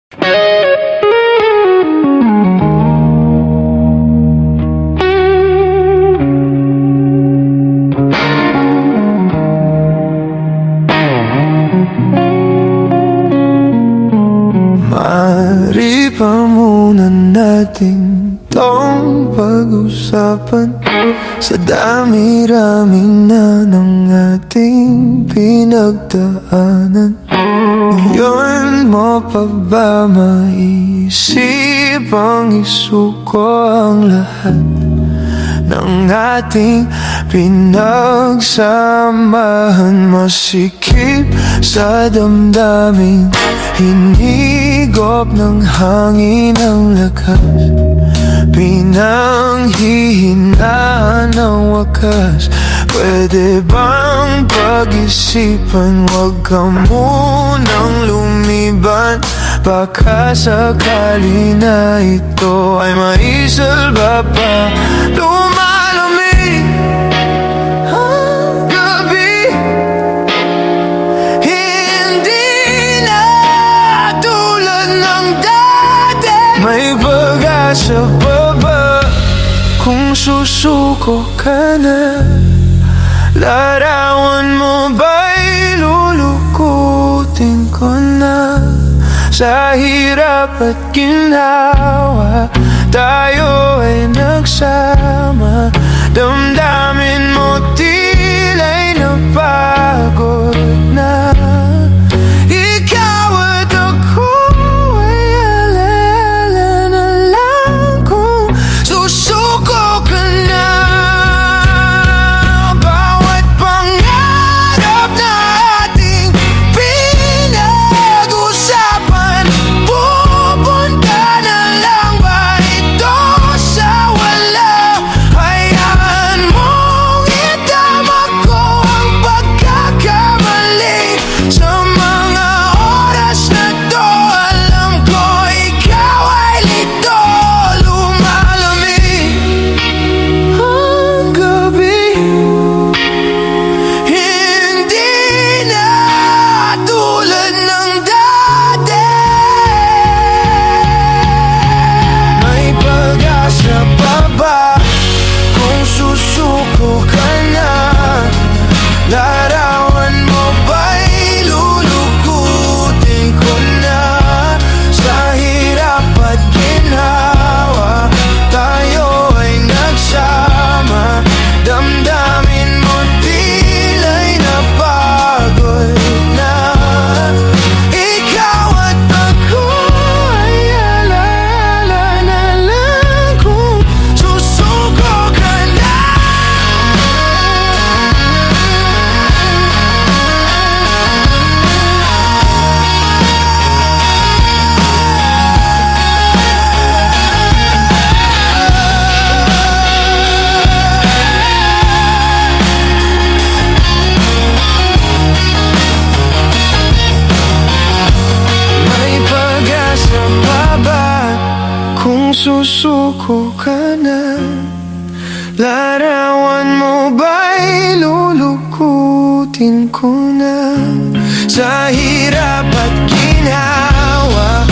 Maaari pa muna natin tong pag-usapan sa dami-rami na ng ating pinagdaanan. Ngayon mo pa ba maisipang isuko ang lahat ng ating pinagsamahan? Masikip sa damdamin, hinigop ng hangin ang lakas, pinanghihinaan ng wakas. Pwede bang pag-isipan, wag ka munang lumiban? Baka sakali na ito ay maisalba pa. Lumalamig ang gabi, hindi na tulad ng dati. May pag-asa pa ba kung susuko ka na? Larawan mo ba'y lulukutin ko na? Sa hirap at ginhawa, tayo ay nagsama. Damdamin mo tila'y napagod na. Ikaw at ako ay alaala na lang kung susuko ka na. Bawat pangarap na ating pinag-usapan, pupunta na lang ba ito sa wala? Hayaan mong itama ko ang pagkakamali. Sa mga oras na to, alam ko ikaw ay lito. Lumalamig ang gabi, hindi na tulad ng dati. May pag-asa pa ba kung susuko ka na? Larawan mo ba'y lulukutin ko na? Sa hirap at ginhawa, tayo ay nagsama. Damdamin mo tila'y napagod na. Ikaw at ako ay alaala na lang kung susuko ka na. May pag-asa pa ba kung susuko ka na? Larawan mo ba'y lulukutin ko na? Sa hirap at ginhawa,